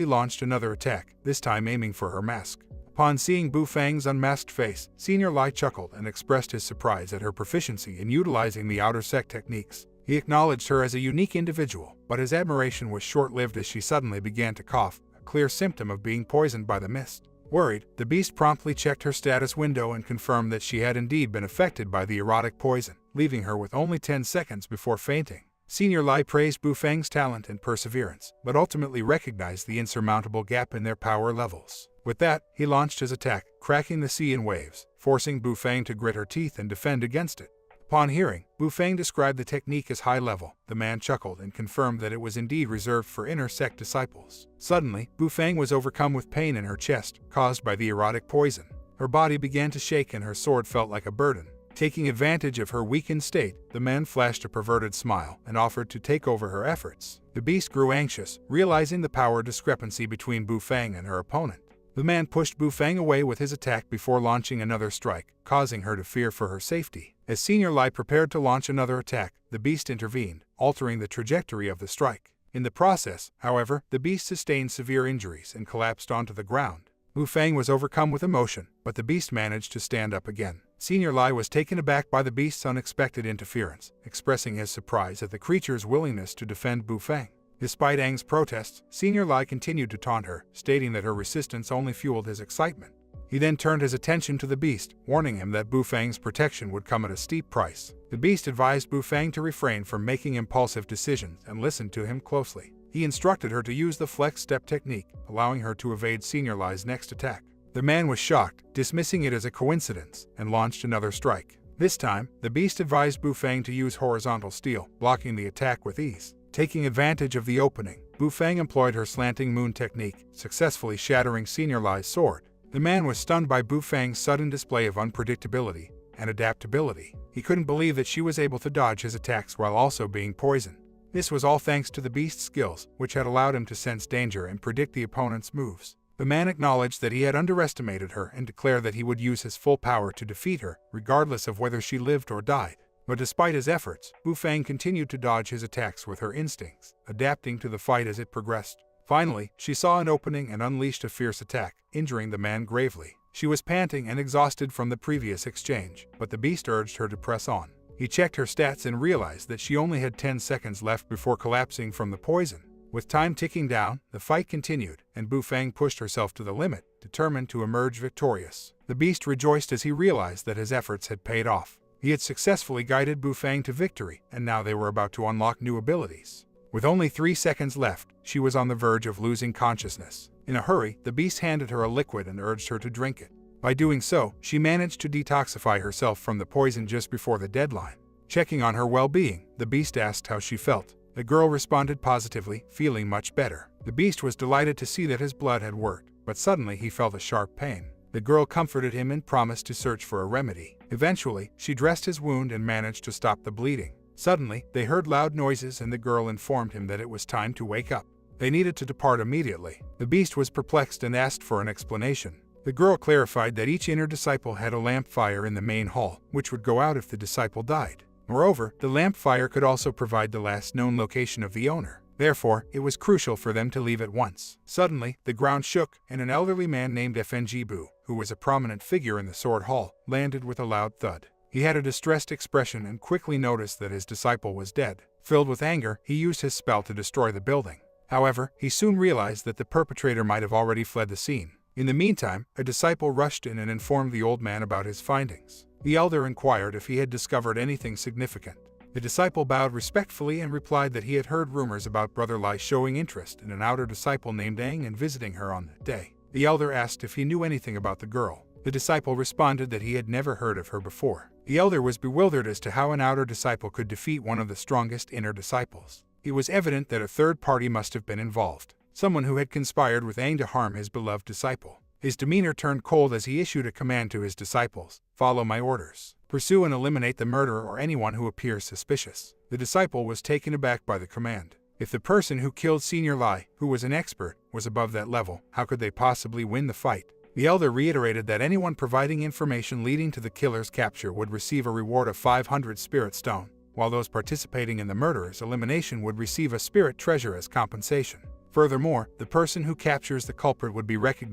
launched another attack, this time aiming for her mask. Upon seeing Bu Fang's unmasked face, Senior Lai chuckled and expressed his surprise at her proficiency in utilizing the outer sect techniques. He acknowledged her as a unique individual, but his admiration was short-lived as she suddenly began to cough, a clear symptom of being poisoned by the mist. Worried, the beast promptly checked her status window and confirmed that she had indeed been affected by the erotic poison, leaving her with only 10 seconds before fainting. Senior Lai praised Bu Fang's talent and perseverance, but ultimately recognized the insurmountable gap in their power levels. With that, he launched his attack, cracking the sea in waves, forcing Bu Fang to grit her teeth and defend against it. Upon hearing, Bu Fang described the technique as high level, the man chuckled and confirmed that it was indeed reserved for inner sect disciples. Suddenly, Bu Fang was overcome with pain in her chest, caused by the erotic poison. Her body began to shake and her sword felt like a burden. Taking advantage of her weakened state, the man flashed a perverted smile and offered to take over her efforts. The beast grew anxious, realizing the power discrepancy between Bu Fang and her opponent. The man pushed Bu Fang away with his attack before launching another strike, causing her to fear for her safety. As Senior Lai prepared to launch another attack, the beast intervened, altering the trajectory of the strike. In the process, however, the beast sustained severe injuries and collapsed onto the ground. Bu Fang was overcome with emotion, but the beast managed to stand up again. Senior Lai was taken aback by the beast's unexpected interference, expressing his surprise at the creature's willingness to defend Bu Fang. Despite Aang's protests, Senior Lai continued to taunt her, stating that her resistance only fueled his excitement. He then turned his attention to the beast, warning him that Bu Fang's protection would come at a steep price. The beast advised Bu Fang to refrain from making impulsive decisions and listen to him closely. He instructed her to use the flex step technique, allowing her to evade Senior Lai's next attack. The man was shocked, dismissing it as a coincidence, and launched another strike. This time, the beast advised Bu Fang to use horizontal steel, blocking the attack with ease. Taking advantage of the opening, Bu Fang employed her slanting moon technique, successfully shattering Senior Lai's sword. The man was stunned by Bu Fang's sudden display of unpredictability and adaptability. He couldn't believe that she was able to dodge his attacks while also being poisoned. This was all thanks to the beast's skills, which had allowed him to sense danger and predict the opponent's moves. The man acknowledged that he had underestimated her and declared that he would use his full power to defeat her, regardless of whether she lived or died. But despite his efforts, Bu Fang continued to dodge his attacks with her instincts, adapting to the fight as it progressed. Finally, she saw an opening and unleashed a fierce attack, injuring the man gravely. She was panting and exhausted from the previous exchange, but the beast urged her to press on. He checked her stats and realized that she only had 10 seconds left before collapsing from the poison. With time ticking down, the fight continued, and Bu Fang pushed herself to the limit, determined to emerge victorious. The beast rejoiced as he realized that his efforts had paid off. He had successfully guided Bu Fang to victory, and now they were about to unlock new abilities. With only 3 seconds left, she was on the verge of losing consciousness. In a hurry, the beast handed her a liquid and urged her to drink it. By doing so, she managed to detoxify herself from the poison just before the deadline. Checking on her well-being, the beast asked how she felt. The girl responded positively, feeling much better. The beast was delighted to see that his blood had worked, but suddenly he felt a sharp pain. The girl comforted him and promised to search for a remedy. Eventually, she dressed his wound and managed to stop the bleeding. Suddenly, they heard loud noises and the girl informed him that it was time to wake up. They needed to depart immediately. The beast was perplexed and asked for an explanation. The girl clarified that each inner disciple had a lamp fire in the main hall, which would go out if the disciple died. Moreover, the lamp fire could also provide the last known location of the owner. Therefore, it was crucial for them to leave at once. Suddenly, the ground shook, and an elderly man named Fnjibu, who was a prominent figure in the sword hall, landed with a loud thud. He had a distressed expression and quickly noticed that his disciple was dead. Filled with anger, he used his spell to destroy the building. However, he soon realized that the perpetrator might have already fled the scene. In the meantime, a disciple rushed in and informed the old man about his findings. The elder inquired if he had discovered anything significant. The disciple bowed respectfully and replied that he had heard rumors about Brother Lai showing interest in an outer disciple named Aang and visiting her on that day. The elder asked if he knew anything about the girl. The disciple responded that he had never heard of her before. The elder was bewildered as to how an outer disciple could defeat one of the strongest inner disciples. It was evident that a third party must have been involved, someone who had conspired with Aang to harm his beloved disciple. His demeanor turned cold as he issued a command to his disciples: "Follow my orders. Pursue and eliminate the murderer or anyone who appears suspicious." The disciple was taken aback by the command. If the person who killed Senior Lai, who was an expert, was above that level, how could they possibly win the fight? The elder reiterated that anyone providing information leading to the killer's capture would receive a reward of 500 spirit stone, while those participating in the murderer's elimination would receive a spirit treasure as compensation. Furthermore, the person who captures the culprit would be recognized